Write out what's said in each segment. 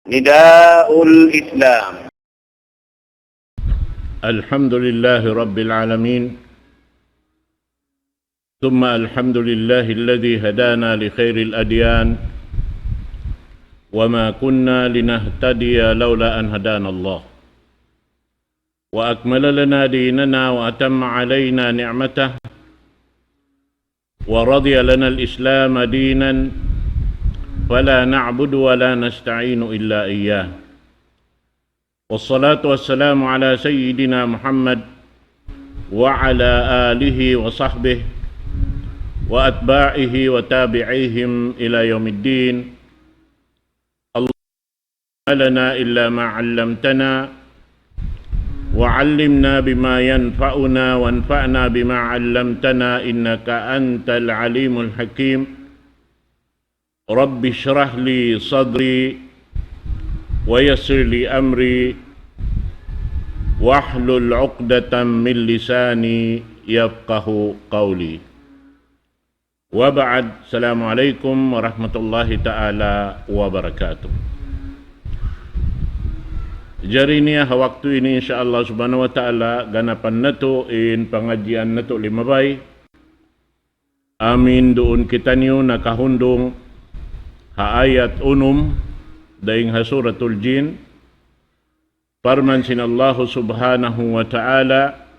نداء الإسلام. الحمد لله رب العالمين، ثم الحمد لله الذي هدانا لخير الأديان، وما كنا لنهتدي لولا أن هدانا الله، وأكمل لنا ديننا وأتم علينا نعمته، ورضي لنا الإسلام دينا فلا نعبد ولا نستعين إلا إياه. والصلاة والسلام على سيدنا محمد وعلى آله وصحبه وأتباعه وتابعيهم إلى يوم الدين. اللهم لنا إلا ما علمتنا وعلمنا بما ينفعنا وانفعنا بما علمتنا إنك أنت العليم الحكيم. رب اشرح لي صدري ويسر لي أمري واحلل عقدة من لساني يفقه قولي. وبعد، السلام عليكم ورحمة الله تعالى وبركاته. Jari niya waktu ini insyaallah subhanahu wa ta'ala ganapan nato in pengajian nato limabay. Amin doon kita niyo nakahundong haayat unum daing hasuratul jin. Farman sinallahu subhanahu wa ta'ala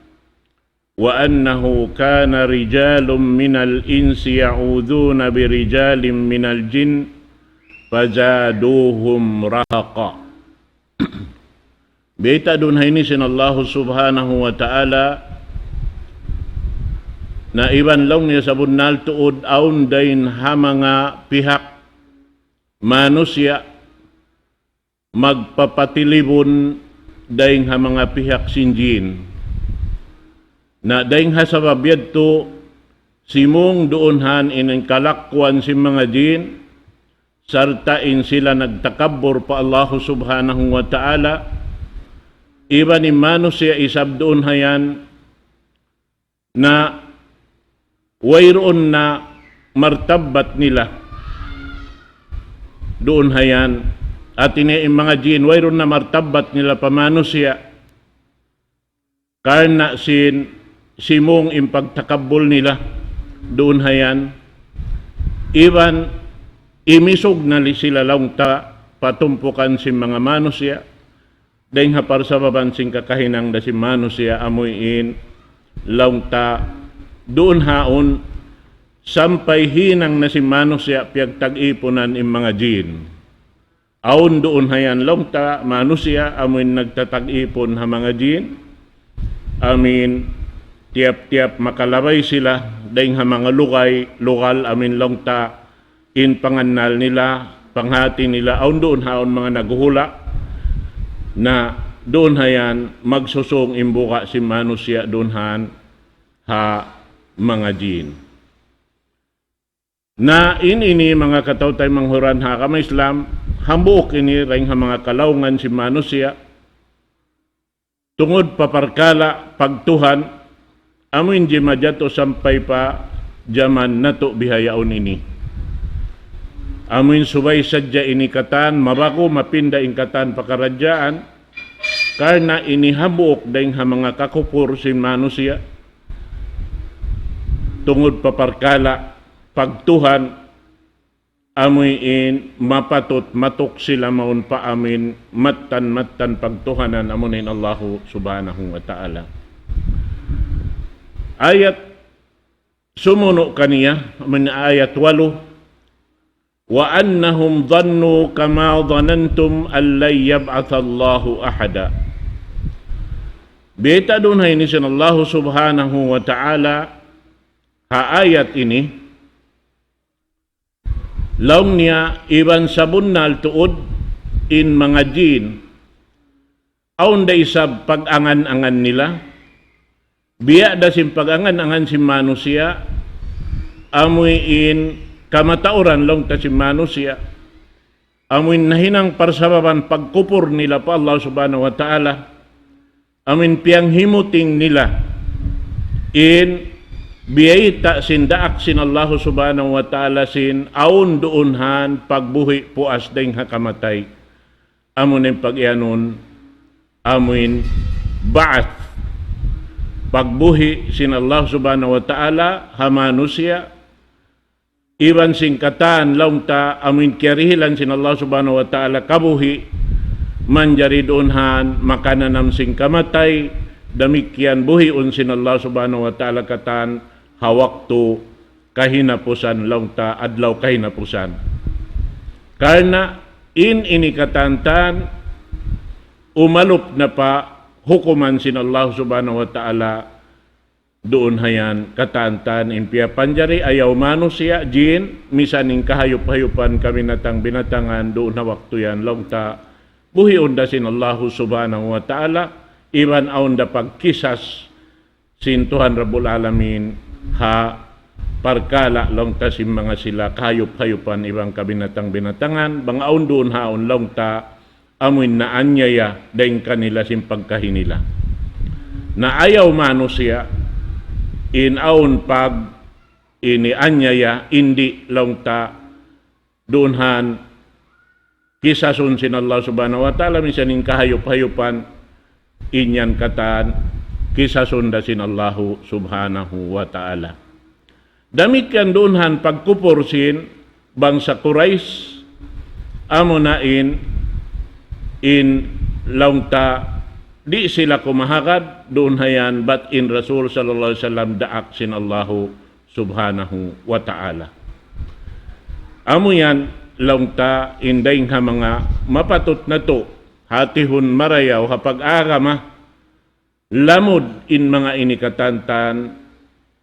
wa annahu kana rijalun minal insi ya'udhuna birijalin minal jin fazaduhum rahaqa. Beta dun hayni sinallahu subhanahu wa ta'ala na iban long niya sa bunal tuod aun dain ha mga pihak manusia magpapatilibon daing ha mga pihak sinjin na daing ha sa babyad to simong doonhan inang kalakwan si mga jin sartain sila nagtakabur pa Allah subhanahu wa ta'ala. Iba ni manusia isab doon hayan na wayroon na martabat nila doon hayan at ini mga jin wayroon na martabat nila pa manusia karna simong impagtakabul nila doon hayan iban imisog na sila lang ta patumpukan si mga manusia dahil hapar sa babansing kakahinang da si manusia amuyin lang ta doon haon sampay hinang na si manusia piyag tag-ipunan im mga jin. Aon doon hayan lang ta manusia amuin nagtatag-ipon ha mga jin. Amin tiap-tiap makalabay sila dahil ha mga lugal amin lang ta in panganal nila panghati nila aon doon haon mga naguhula na doon hayan magsusong imbuka si manusia doon han ha mga jin. Na ini mga kataw tayo manghuran ha kama Islam hambuk ini ring ha mga kalaungan si manusia tungod paparkala pagtuhan amuin di majato sampay pa jaman nato bihayaon ini. Amuin subay sadya ini katan, mabako mapinda ingkatan pakaradyaan, karena ini habuk daing ha mga kakupur si manusia, tungod paparkala, pagtuhan, amuin mapatot, matok sila maun pa amin, matan pagtuhanan amunin Allahu subhanahu wa ta'ala. Ayat sumuno kaniya, ayat 8, wa annahum dhannu kama dhanantum an lan yab'atha Allahu ahada. Beta dun hay ni sinallahu subhanahu wa ta'ala ha ayat ini laung niya iban sabunnal tuod in mga jin aun da isab pag-angan-angan nila biya da sim pag-angan-angan si manusia amuy in kamatauran lang ta si manusia amin nahinang parsababan pagkupur nila pa Allah subhanahu wa ta'ala amin piyang himuting nila in biyayta sindaak sin Allah subhanahu wa ta'ala sin aun doonhan pagbuhi puas ding hakamatay amon yung pag-ianon amin ba'ath pagbuhi sin Allah subhanahu wa ta'ala hamanusya iwan singkatan launta amin kiarihilan sin Allah subhanahu wa ta'ala kabuhi manjari doonhan makananam sing kamatay damikian buhiun sin Allah subhanahu wa ta'ala katan hawaktu kahinapusan launta adlaw kahinapusan karena ini katantan umalup na pa hukuman sin Allah subhanahu wa ta'ala doon hayan katantan impia panjari ayaw manusia jin misaning kahayup-hayupan kami natang binatangan doon na waktu yan launta buhi onda sin Allah subhanahu wa ta'ala iwan aunda pagkisas sin Tuhan Rabbul Alamin ha parkala launta sin mga sila kahayup-hayupan ibang kabinatang binatangan bang aun doon haon launta amuin na anyaya daing kanila sin pagkahinila na ayaw manusia in aun pag ini anyaya indi launta doon han kisasun sin Allah subhanahu wa ta'ala misaning kahayup-hayupan inyan katan kisasun da sin Allah subhanahu wa ta'ala damikian doon han pagkupursin bangsa Quraish amo na in launta di sila kumahagad doon hayan but in Rasul sallallahu alaihi wasallam daak sin Allah subhanahu wa ta'ala amo yan launta inday nga mga mapatot na to hatihon marayaw hapag agama lamod in mga inikatantan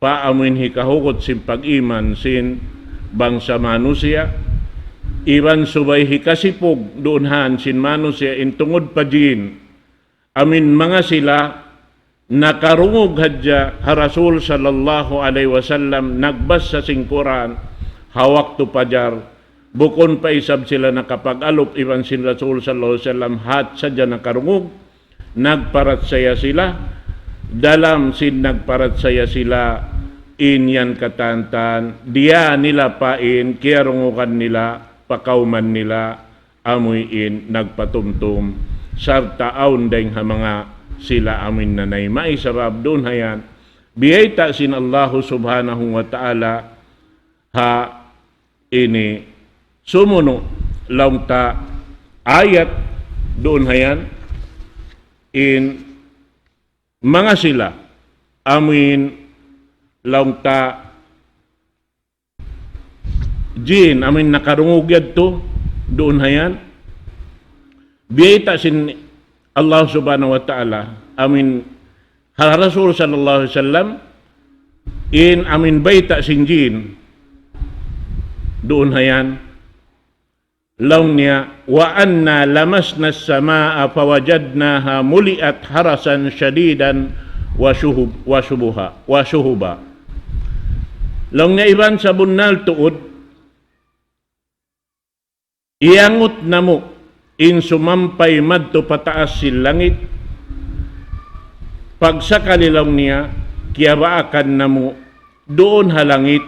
paamuin hikahugot sin pag-iman sin bangsa manusia iwan subay hikasipog doonhan sin manusia intungod pa din amin mga sila nakarungog hadya ha Rasul sallallahu alaihi wasallam nagbas sa sing Quran hawak tu pajar bukon pa isab sila nakapag-alop iwan sin Rasul sallallahu alaihi wasallam hat sadya nakarungog nagparat saya sila dalam sin nagparat saya sila inyan katantan diya nila pain kiyarungukan nila pakauman nila amuyin nagpatumtum sarta aun deng ha mga sila amin nanay maisarab doon hayan biyayta sin Allah subhanahu wa ta'ala ha ini sumuno launta ayat doon hayan in mga sila amin launta jin amin nakarungog yadto doon hayan biyayta sin Allah subhanahu wa ta'ala amin ha Rasul sallallahu alaihi wasallam in amin bayta sin jin doon hayan laung niya wa anna lamasna as-samaa fawajadnaha muliat harasan syadidan wa shuhuba laung niya iban sa bunnal tuod iangot namo in sumampay madto pataas sil langit pagsakalilaw niya kiyabaakan namo doon halangit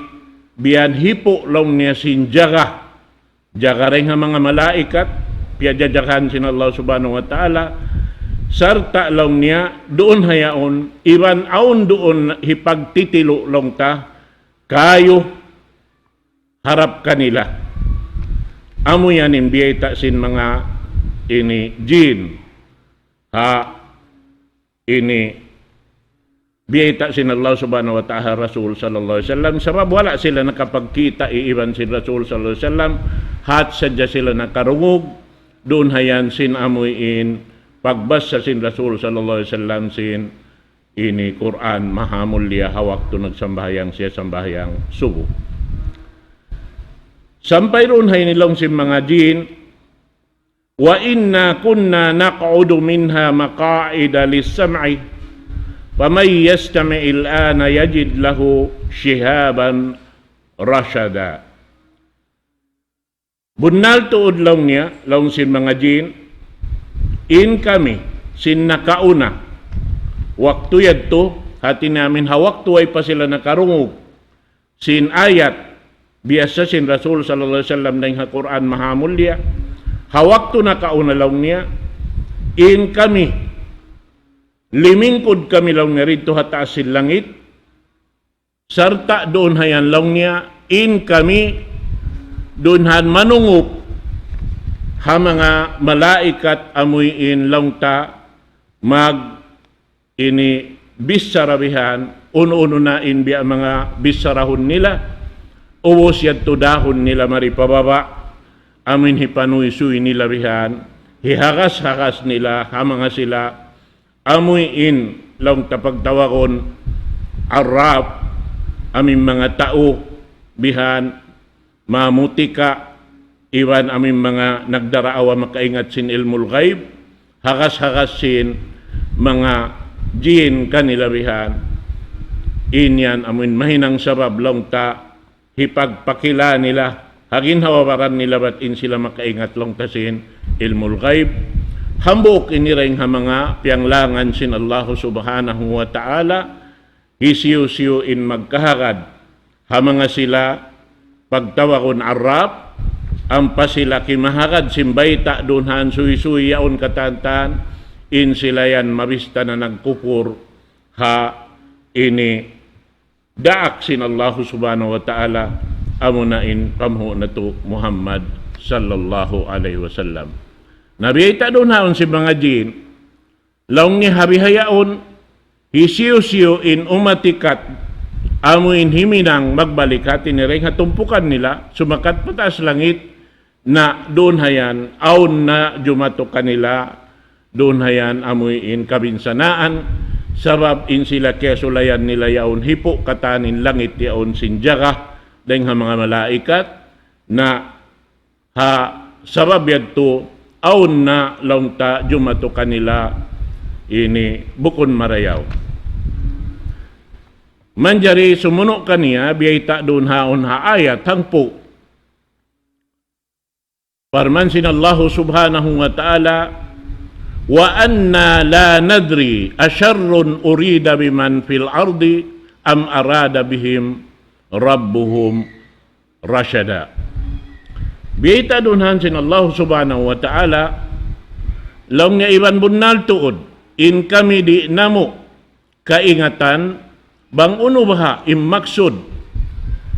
biyan hipo law niya sin jaga ring ha mga malaikat piyajajakan sin Allah subhanahu wa ta'ala sarta law niya doon hayaon iban aun doon hipagtitilo long ta kayo harap kanila amo yan imbiyeta sin mga ini jin ha ini biyeta sin Allah subhanahu wa ta'ala Rasul sallallahu alaihi wasallam sabab wala sila nakapagkita iiban sin Rasul sallallahu alaihi wasallam hat sadya sila nakarungog doon hayan sin amuin pagbasa sin Rasul sallallahu alaihi wasallam sin ini Quran mahamulya hawak to nagsambahyang siya sambahyang subo sampay ron hay nilong sin mga jin wa inna kunna naq'udu minha maqa'ida lis-sam'i faman yastami' al-ana yajid lahu shihaban rashada bunnal tuod law niya law sin mga jin in kami sin nakauna waktu yadto hati namin hawak tuway pa sila nakarungog sin ayat biasa sin Rasul sallallahu alaihi wasallam ng Quran mahamulya hawak to na kaunalaw niya, in kami, limingkod kami law nga rito hatasin langit, sarta doon hayan law niya, in kami, doon han manungup, ha mga malaikat amoy in law ta, mag ini bisarabihan, uno-uno na in biya mga bisarahon nila, uwos yadto dahon nila maripababa, amin hipanuisuy nila bihan, hihakas-hakas nila, hamanga sila, amoy in, lang tapagtawakon, arap, amin mga tao, bihan, mamutika, iwan amin mga nagdaraawa makaingat sin ilmul ghaib, hakas-hakas sin, mga jin kanila bihan, inyan amin mahinang sabab lang ta, hipagpakila nila, hagin hawawaran nila ba't in sila makaingat lang tasin ilmul ghaib, hambok iniring ha mga pianglangan sin Allah subhanahu wa ta'ala, hisiyo-siyo in magkahagad, ha mga sila pagtawakon arap, ampa sila kimahagad simbayta doon han suy-suy yaon katantan, in sila yan mabista na nagkupur, ha ini daak sin Allah subhanahu wa ta'ala, amo na in pamho na to Muhammad sallallahu alaihi wasallam. Nabiyita doon haon si mga jin, laong ni habihayaon, hisiyo-siyo in umatikat, amo in himinang magbalikat, iniring hatumpukan nila, sumakat pataas langit, na doon hayan, aon na jumato kanila, doon hayan amoy in kabinsanaan, sabab in sila kesulayan nila yaon hipo katanin langit yaon sinjaga, dahil nga mga malaikat, na ha sabab yadto, aon na launta jumato kanila, ini bukon marayaw. Manjari sumuno kaniya, biyayta doon haon haayat hangpo, parman sin Allah subhanahu wa ta'ala, wa anna la nadri asyarrun urida biman fil ardi am arada bihim rabbuhum rasyada. Biyita dunhan sin Allah subhanahu wa ta'ala, laong nga iban bunal tuod, in kami di namo kaingatan, bang uno baha immaksud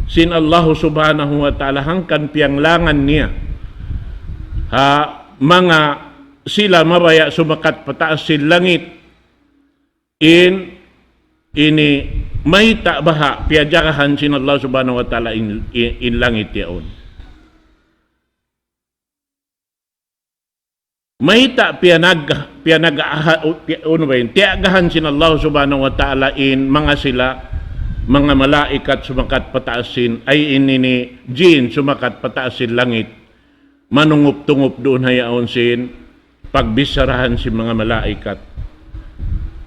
sin Allah subhanahu wa ta'ala hangkan pianglangan niya, ha mga sila mabaya sumakat pataas sin langit, in ini mahita baha piajakahan sin Allah subhanahu wa ta'ala in langit yaon. Mahita tiagahan sin Allah subhanahu wa ta'ala in mga sila, mga malaikat sumakat pataas sin, ay ini jin sumakat pataas sin langit, manungup-tungup doon hayaon sin, pagbisarahan si mga malaikat,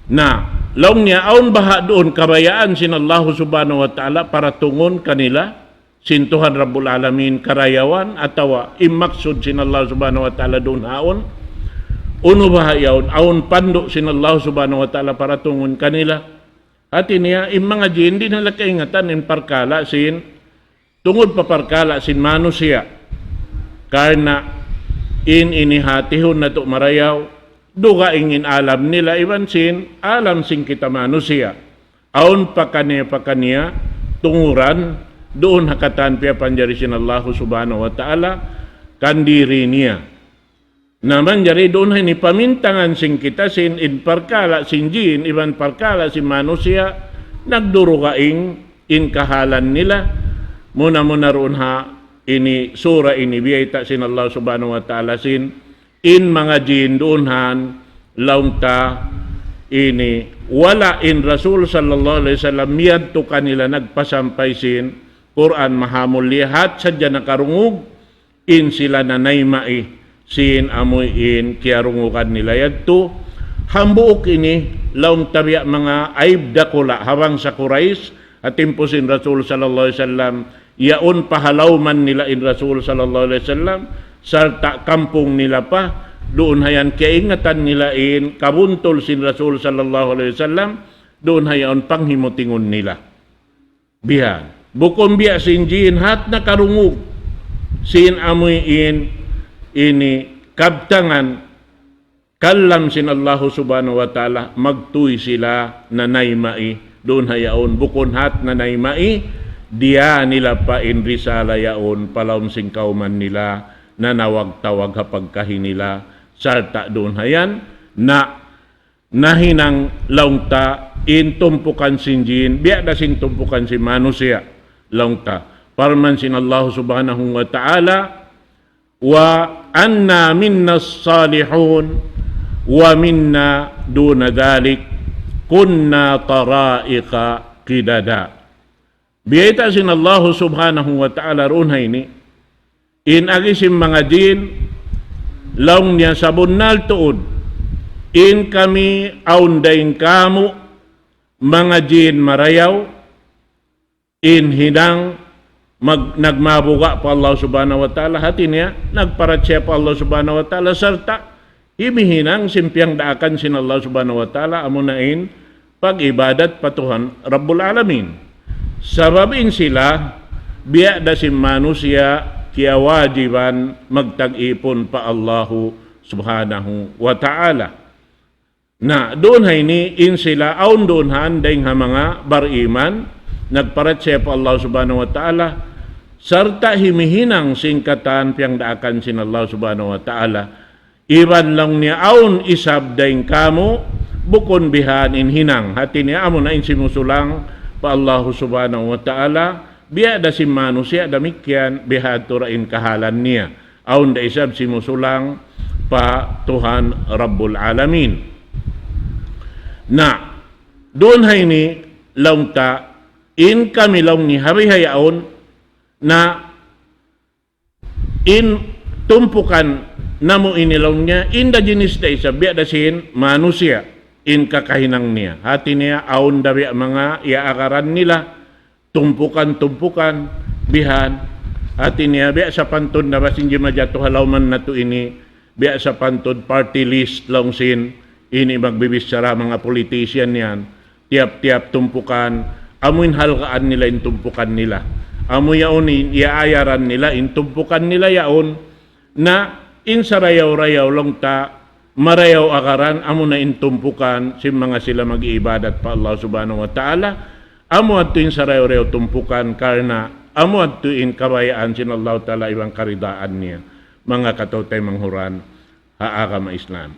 na laong niya aon baha doon kabayaan sin Allah subhanahu wa ta'ala para tungon kanila sin Tuhan Rabbul Alamin karayawan, atawa immaksud sin Allah subhanahu wa ta'ala doon haon, uno baha yaon aon pando sin Allah subhanahu wa ta'ala para tungon kanila, at niya in mga jin di nila kaingatan in parkala sin, tungod pa parkala sin manusia, karna in inihatihon na to marayaw, duga ingin alam nila, iban sin, alam sin kita manusia, aon pa kaniya, tunguran, doon hakatan piya panjari sin Allah subhanahu wa ta'ala, kandiri niya. Naman jari doon ni pamintangan sin kita, sin in parkala, sin jin, iban parkala, sin manusia, nagdurugaing in kahalan nila, muna roon ha, ini sura ini biyayta sin Allah subhanahu wa ta'ala sin, in mga jin doonhan launta ini wala in Rasul sallallahu alaihi wasallam miyadto kanila nagpasampay sin Quran mahamul lihat sadya nakarungog in sila na naymai sin amoy in kiarungukan nila yadto, hambuok ini launta biya mga aib dakula hawang sa Quraish at timpo sin Rasul sallallahu alaihi wasallam, yaon pahalawman nila in Rasul sallallahu alaihi wasallam, sarta kampung nila pa, doon hayan kaingatan nila in kabuntol sin Rasul sallallahu alaihi wasallam, doon hayan panghimutingon nila. Bihan, bukom biya sin jin hat na karungog, sin amoy in ini kabtangan kalam sin Allah subhanahu wa ta'ala magtuy sila na naymai doon hayaon bukon hat na naymai diya nila pa in risala yaon palawm sing kauman nila na nawag-tawag hapagkahi nila sarta doon hayan na nahinang laungta in tumpukan sinjin biya da sin tumpukan si manusia laungta parman sin Allah subhanahu wa ta'ala wa anna minna salihun wa minna duna dhalik kunna tara'iqa qidada biyata sin Allah subhanahu wa ta'ala runhay ni in agisim mga jin laung niya sabunal tuod in kami aundain kamu mga jin marayaw in hinang nagmabuga pa Allah subhanahu wa ta'ala hati niya nagparatsya pa Allah subhanahu wa ta'ala sarta himihinang simpyang daakan sin Allah subhanahu wa ta'ala amunain pag-ibadat patuhan Rabbul Alamin sababin sila biya da si manusia kaya wajiban magtag-ipon pa Allahu subhanahu wa ta'ala na doon hay ni in sila aun doon han dahing ha mga bariman nagparatsya pa Allah subhanahu wa ta'ala sarta himihinang singkatan piyang daakan sin Allah subhanahu wa ta'ala iban lang niya aun isab dahing kamo bukon bihan in hinang hati niya amo na in simusulang pa Allah subhanahu wa ta'ala biya da si manusia damikyan bihad turain kahalan niya aun da isab simusulang pa Tuhan Rabbul Alamin na doon hay ni laungta in kami laung ni harihayaon na in tumpukan namo inilaw niya in da jinis da isa biya da sin manusia in kakahinang niya hati niya aun da biya mga iaakaran nila tumpukan bihan hati niya biya sa pantod na basin di majato halawman na to ini biya sa pantod party list long sin ini magbibisara mga politician yan tiap-tiap tumpukan amuin halkaan nila in tumpukan nila amoy yaon iaayaran nila in tumpukan nila yaon na in sarayaw-rayaw lang ta marayaw akaran amo na in tumpukan si mga sila mag-iibadat pa Allah subhanahu wa ta'ala amo at in sarayaw-rayaw tumpukan karna amo at in kabayaan sin Allah ta'ala ibang karidaan niya mga katotay manghuran haaka maislam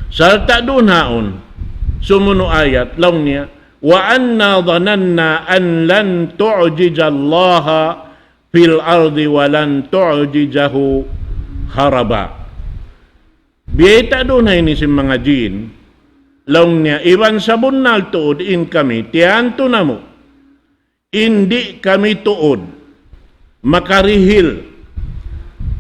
sarta doon haon sumuno ayat lang niya wa anna dhananna an lan tu'jija Allah fil ardi wa lan tu'jijahu haraba biyeta doon hay ni si mga jin laung niya iban sabon nal tuod in kami tiyanto na mo hindi kami tuod makarihil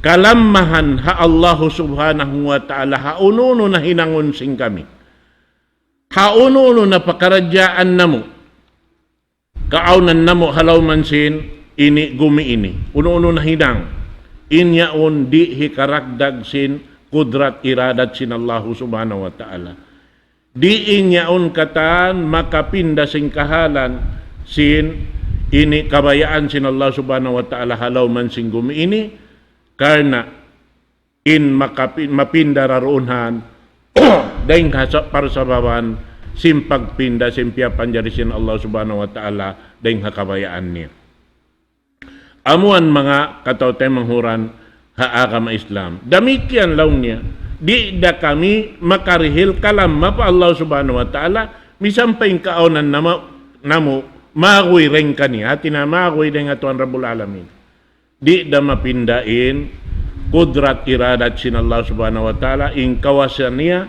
kalamahan ha Allah subhanahu wa ta'ala haununo na hinangon sing kami haununo na pakaradyaan na mo kaaunan na mo halaw man sin ini gumi ini uno-uno na hinang inyaon di hikaragdag sin kudrat iradat sin Allah subhanahu wa ta'ala di inyaon katan makapinda sing kahalan sin ini kabayaan sin Allah subhanahu wa ta'ala halaw man sing gumi ini karna in mapinda raroonhan dahing parsababan simpagpinda simpya panjarisin Allah subhanahu wa ta'ala dahing hakabayaan niya amuan mga katawtay manghuran haakam Islam damikyan laung niya di da kami makarihil kalamma pa Allah subhanahu wa ta'ala misampay kaonan namo magoy ring kaniya tinamagoy dahing atuan Rabbul Alamin di da mapindain kudrat iradat sin Allah subhanahu wa ta'ala in kawasan niya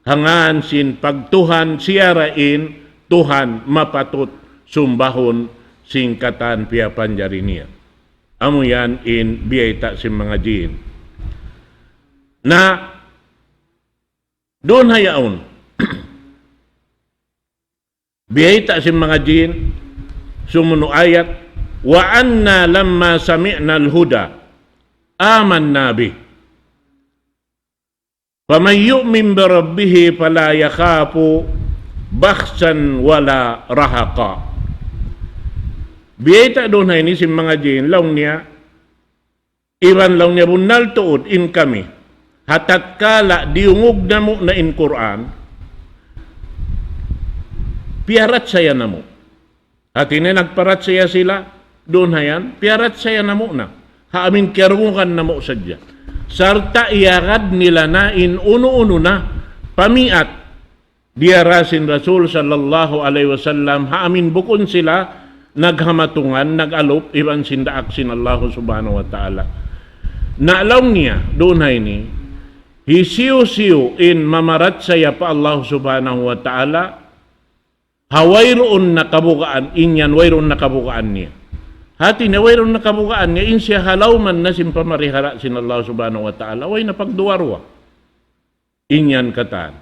hangan sin pagtuhan siyarain Tuhan mapatut sumbahon singkatan pia panjari niya amo yan in biyayta sin mga jin na doon hayaon biyayta sin mga jin sumuno ayat wa anna lamma sami'na al-huda amanna bih faman yu'min bi rabbih fala yakhafu bakhsan wala rahaqa biyayta doon hay ni si mga jin laung niya Iwan lang niya bunal tuod in kami. Hatat kala diungog na mo na in Quran, piarat saya na mo. At ini nagparat saya sila, doon hayan, piarat saya na mo na. Haamin kerungan na mo sadya. Sarta iyagad nila na in uno-uno na, pamiat, diarasin Rasul sallallahu alaihi wasallam, haamin bukon sila, naghamatungan, nag-alop, iban sindaak sin Allah subhanahu wa ta'ala. Naalaw niya, doon hay ni, hisiyo-siyo in mamarat saya pa Allah subhanahu wa ta'ala, hawayroon na kabukaan, inyan wayroon na kabukaan niya. Hati na wayroon na kabukaan niya, in siya halawman na simpamarihara sin Allah subhanahu wa ta'ala, way na pagduwarwa. Inyan katan.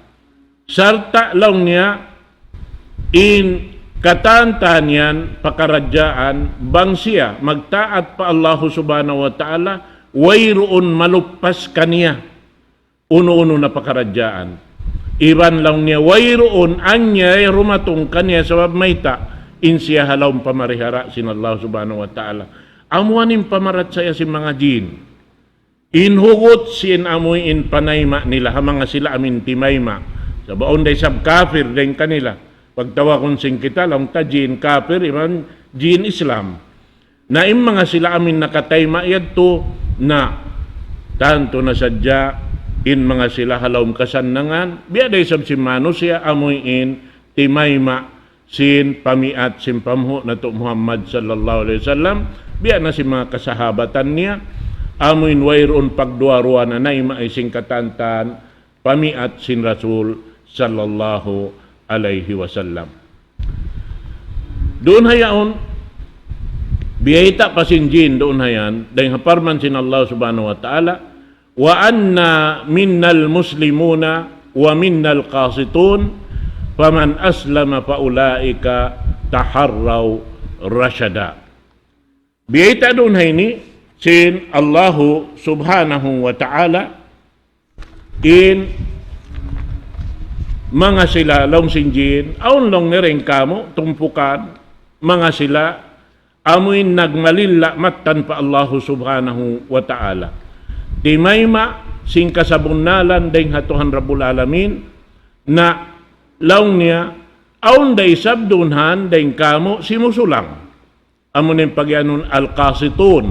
Sarta lang niya, in katantan yan, pakaradyaan, bang siya, magtaat pa Allah subhanahu wa ta'ala, wayroon malupas kaniya, uno-uno na pakaradyaan. Iban lang niya, wayroon anyay rumatong kaniya sa mayta, in siya halawang pamarihara sin Allah subhanahu wa ta'ala. Amuanin pamarat saya si mga jin. Inhugot sin amoy in panayma nila, mga sila amin timayma. Sa baon day sab kafir din kanila. Pagtawa kong sing kita, lang ta jin kafir, iman jin Islam. Na im mga sila amin nakatayma yadto na tanto na sadya in mga sila halawang kasannangan. Biya day sab si Mano siya amoy in timayma sin pamiat sin pamho na to Muhammad sallallahu alaihi wasallam. Biya na si mga kasahabatan niya amoin wayron pagduarwa na naima ay sing katantan pamiat sin Rasul sallallahu alaihi wasallam. Doon hayaon biyayta pasinjin doon hayan dahil haparman sin Allah subhanahu wa ta'ala wa anna minnal muslimuna wa minnal qasitun faman aslama faulaika taharraw rashada. Biyayta doon hayni sin Allah subhanahu wa ta'ala in mga sila long sinjin aun long nireng kamo tumpukan mga sila amuin nagmalilla matan pa Allah subhanahu wa ta'ala. Timayma sing kasabunalan ding hatuhan Rabbul Alamin na laong niya aun day sabdunhan ding kamo simusulang. Amunin pagyanon al-qasitun.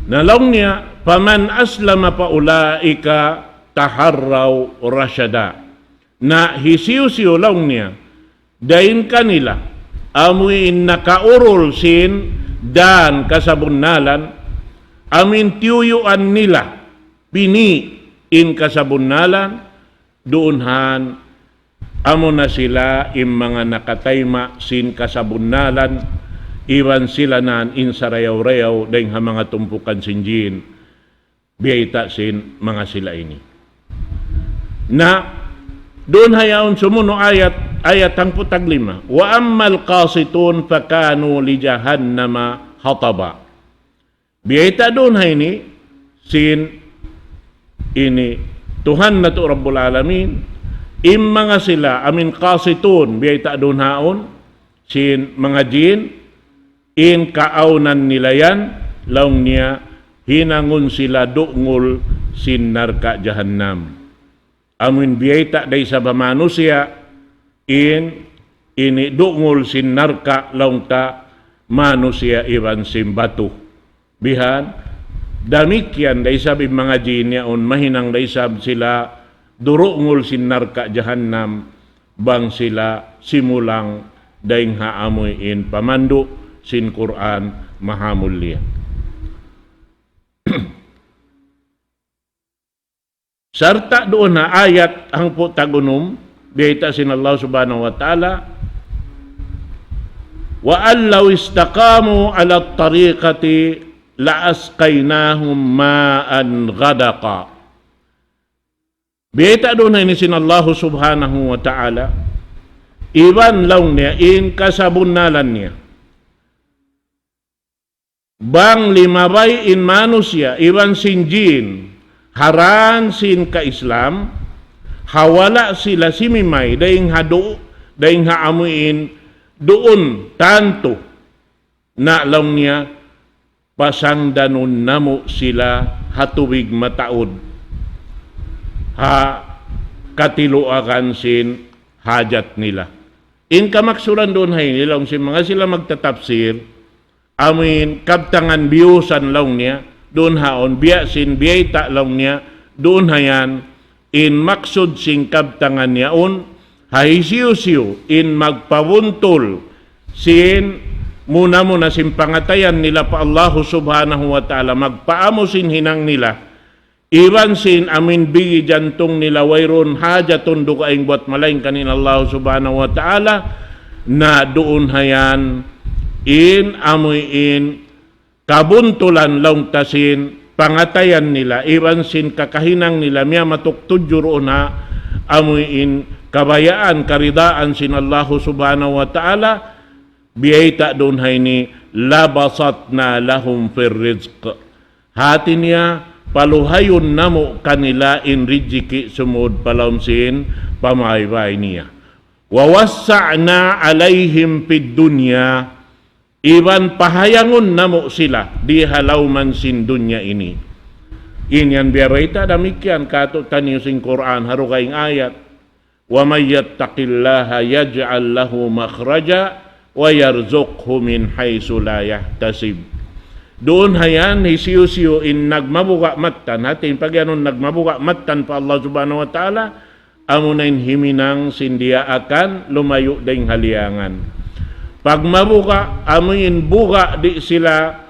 Na laong niya paman aslama pa ulaika taharraw rashada. Na hisiyo-siyo laong niya dahin kanila amuin nakaurol sin dan kasabunalan amin tiyuyuan nila pini in kasabunalan doonhan amo na sila in mga nakatayma sin kasabunalan iwan sila nan in sarayaw-rayaw dahil ha mga tumpukan sinjin biyayta sin mga sila ini na doon hayaon sumuno ayat ang putaglima. Wa ammal qasitun fakanu li jahannama hataba. Biyayta doon hayni sin ini Tuhan na to Rabbul Alamin im mga sila amin qasitun biyayta doon haon sin mga jin in kaaunan nila yan laong niya hinangon sila dungol sin narka jahannam. Amin biyayta day sa manusia in ini dungol sin narka laungta manusia iwan sin batu bihan damikyan day sabi mga jinya on mahinang day sab sila durungol sin narka jahannam bang sila simulang dayng haamoy in pamandu sin Quran mahamulya. Sarta doon na ayat ang putagunum biyayta sin Allah subhanahu wa ta'ala wa allaw istaqamu ala tariqati la asqaynahum ma'an ghadaqa. Biyayta doon na ini sin Allah subhanahu wa ta'ala iban laung niya in kasabunalan niya bang limabay in manusia iban sinjin haran sin ka Islam hawala sila simimay daying hado daying haamuin doon tanto na lang niya pasangdanon namo sila hatubig mataod ha katiluakan sin hajat nila. In kamaksuran doon hay nilang si mga sila magtatapsir, amin kabtangan biyusan lang niya, doon haon biya sin biyayta lang niya, doon hayan in maksud sing kabtangan niya on haisiyo-siyo in magpabuntol sin muna sin pangatayan nila pa Allah subhanahu wa ta'ala, magpaamo sin hinang nila, iban sin amin bigi jantong nila wayron hajatun do kaing buat malaing kanin Allah subhanahu wa ta'ala, na doon hayan in amoy in kabuntulan long tasin pangatayan nila, iban sin kakahinang nila miya matuktudyo na amoy in kabayaan karidaan sin Allah subhanahu wa ta'ala, biyayta doon hay ni labasat na lahum fir rizq, hati niya paluhayon namo kanila in rijiki sumud palawsin pamaybay niya. Wawassa'na alayhim fid dunya, iban pahayangon namo sila di halaw man sin dunya ini. Inyan biyarita damikyan kato tanyo sing Quran haro kaing ayat, wa may yattaqillaha yaj'al lahu makhraja wa yarzuqhu min haytsu la yahtasib. Doon hayan hisiyo-siyo in nagmabuka matan, hatin pag yanon nagmabuka matan pa Allah subhanahu wa ta'ala, amunain himinang sindiya akan lumayo ding haliangan. Pag mabuka, amuin buka di sila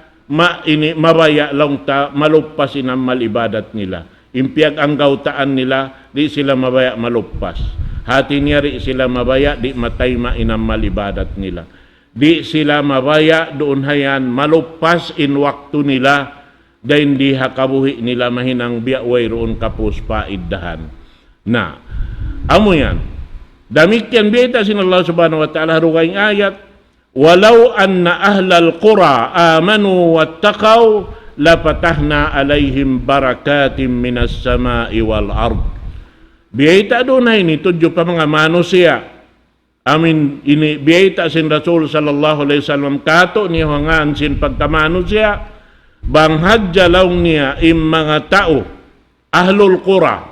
mabaya lang ta, maluppas inang malibadat nila. Impiyag ang gautaan nila, di sila mabaya maluppas. Hati niyari sila mabaya, di matay inang malibadat nila. Di sila mabaya doon hayan maluppas in waktu nila, dahil di hakabuhi nila mahinang biyaway roon kapus paiddahan. Na, amo yan. Damikyan biyata sin Allah subhanahu wa ta'ala harukaing ayat, walau anna ahlal qura amanu wattaqaw lapatahna alayhim barakatim minas samai wal ard. Biyata doon hay ni tudyo pa mga manusia, amin ini biyayta sin Rasul sallallahu alaihi wasallam kato niya hangan sin pagkamano siya banghadja law niya im mga tao ahlul qura,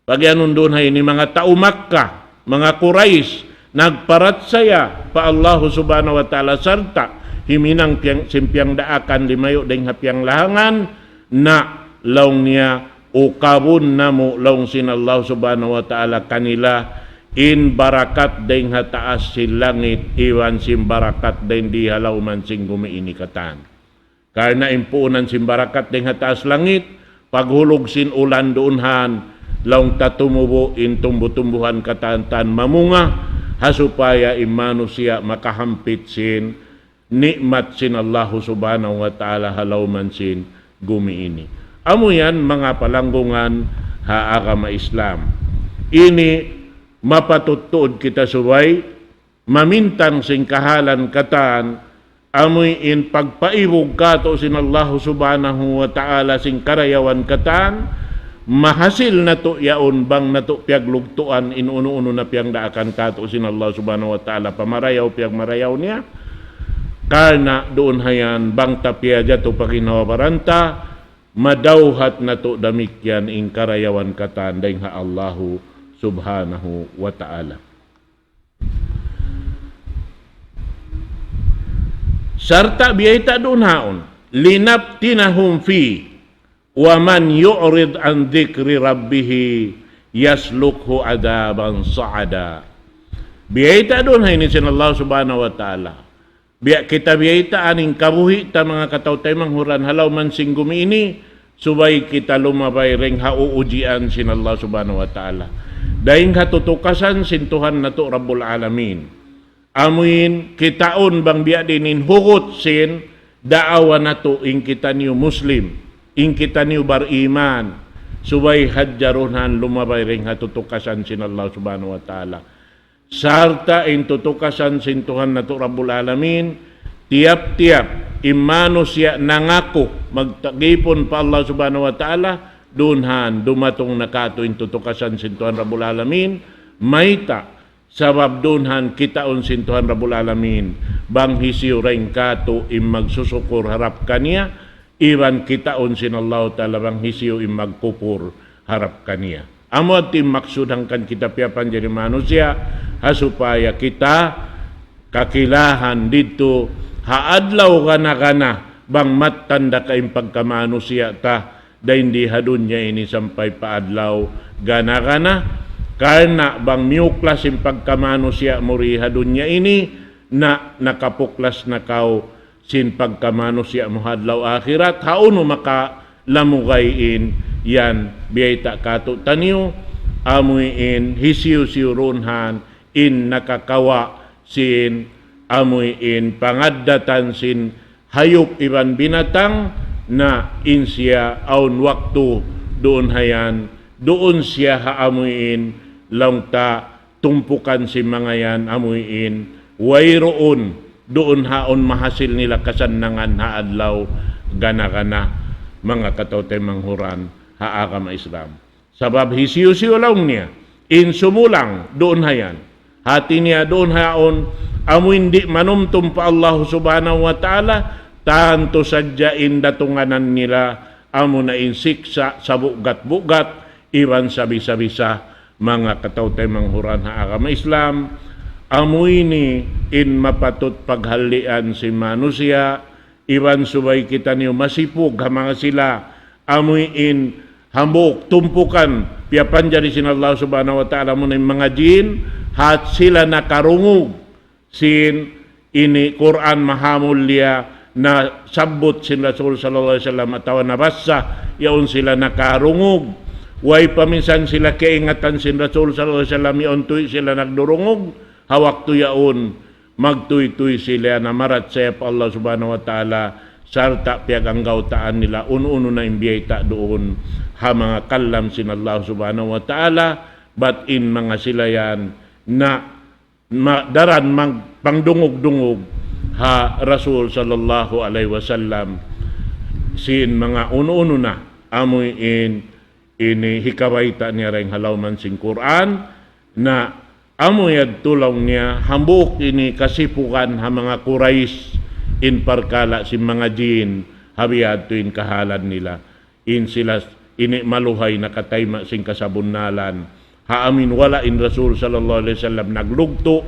pag yanon doon hay ni mga tao Makkah, mga Quraish, nagparat saya pa Allah subhanahu wa ta'ala sarta himinang simpyang daakan limayo ding hapyang lahangan na law niya ukabun namo law sin Allah subhanahu wa ta'ala kanila in barakat ding hataas si langit, iwan sim barakat ding di halaw man sing gumiini katan. Karena impuunan sim barakat ding hataas langit, paghulog sin ulan doonhan, laong tatumubo in tumbutumbuhan katantan mamunga, hasupaya imanusia makahampit sin nikmat sin Allah subhanahu wa ta'ala halaw man sin gumiini. Amo yan mga palanggungan haagama Islam. Ini mapatutuod kita subay, mamintang sing kahalan katan, amoy in pagpaibog kato sin Allah subhanahu wa ta'ala sing karayawan katan, mahasil na to yaon bang na to piyag lugtuan in uno-uno na piyang daakan kato sin Allah subhanahu wa ta'ala, pamarayaw piyag marayaw niya, karna doon hayan bang tapya jato pakinawabaranta, madawhat na to damikyan in karayawan katan dahil ha Allahu subhanahu wa ta'ala. Sarta biyayta doon haon, linaftinahum fi wa man yu'rid an dhikri rabbih yaslukhu adaban sa'ada. Biyayta doon hay ni sin Allah subhanahu wa ta'ala. Kita biyayta aning kabuhi ta mga katawtay manghuran halaw man sing gumiini, subay kita lumabay ring hauujian sin Allah subhanahu wa ta'ala. Dahil katutukasan sintuhan na to Rabbul Alamin. Amuin kitaon bang biya dinin hugot sin daawa na to in kita niyo Muslim, in kita niyo bariman, subay hadjarunan lumabay ring katutukasan sin Allah subhanahu wa ta'ala. Sarta in tutukasan sintuhan na to Rabbul Alamin, tiap-tiap imano siya nangako magtagipon pa Allah subhanahu wa ta'ala, dunhan dumatong nakato in tutukasan sintuhan Rabbul Alamin, mayta Sabab dunhan kitaon sintuhan Rabbul Alamin bang hisiyo rin kato im magsusukur harap kaniya, iwan kitaon sin Allah Ta'ala bang hisiyo im magkupur harap kaniya. Amo at maksudang kan kita piapan jadi manusia supaya kita kakilahan dito haadlaw kana bang matanda kaim pagkamanusia ta da hindi hadunya ini sampai paadlaw gana karena bang miuklas im pagkamanusia muri hadunya ini na nakapuklas na kau sin pagkamanusia mo hadlaw akhirat hauno maka lamugayin yan biyay ta kato taniyo amuin hisiyo runhan in nakakawa sin amuin pangaddatan sin hayop iban binatang na insya aun waktu doon hayan doon siya haamuin lang ta tumpukan si mga yan amuin wayroon doon haon mahasil nila kasannangan haadlaw gana mga katote manghuran haagama Islam. Sabab hisiyo lang niya in sumulang doon hayan hati niya doon haon amuin di manumtum pa Allah subhanahu wa ta'ala tanto sadyain datunganan nila amo na insiksa sa bugat-bugat iwan sabi-sabisa mga katautay manghuran ha agama Islam amoy ni in mapatut paghalian si manusia iwan subay kita niyo masipug mga sila amoy in hambok tumpukan piapan jadi sin Allah subhanahu wa ta'ala mo ng mga jin hat sila nakarungog sin ini Quran mahamulya na sabot sin Rasul sallallahu alaihi wasallam atawa nabasa yaon sila nakarungog way paminsan sila kaingatan sin Rasul sallallahu alaihi wasallam yaon tuy sila nagdurungog hawak tuyaon magtuy-tuy sila na marat sa Allah subhanahu wa ta'ala sarta piaganggaw taan nila uno na imbiyay ta doon ha mga kalam sin Allah subhanahu wa ta'ala but in mga sila yan na daran pangdungog-dungog ha Rasul sallallahu alaihi wasallam sin mga uno na amoy ini hikawaita niya rin halawman sin Quran na amoy ad tulong niya hambuk ini kasipukan ha mga Quraysh in parkala si mga jin habiyad tuin kahalan nila in sila ini maluhay na katayma sing kasabunnalan haamin wala in Rasul sallallahu alaihi wasallam naglugto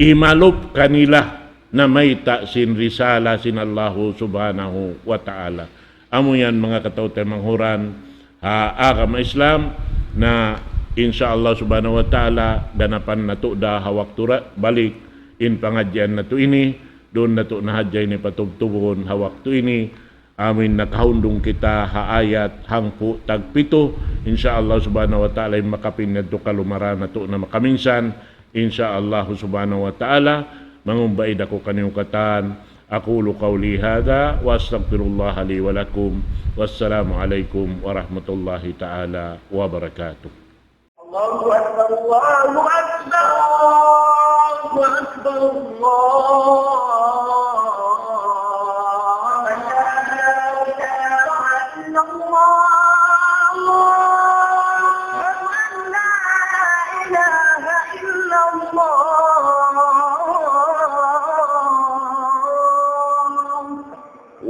imalup kanila na may ta sin risala sin Allah subhanahu wa ta'ala amo yan mga katautay manghuran agama Islam na insyaallah subhanahu wa ta'ala ganapan nato da hawak tura balik in pangadyan nato ini doon nato nahadjay ni patugtubon hawak to ini amin nakahundong kita haayat hangpo tagpito insyaallah subhanahu wa ta'ala makapin nato kalumaran nato na makaminsan insyaallah subhanahu wa ta'ala mangumbaid ako kaniukatan aqulu qawli hadha wa astaghfirullah li wa lakum wassalamu alaikum warahmatullahi ta'ala wabarakatuh. Allahu akbar Allahu akbar Allahu akbar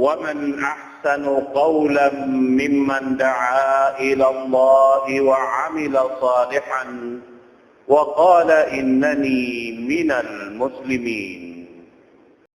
ومن أحسن قولا ممن دعا إلى الله وعمل صالحا وقال إنني من المسلمين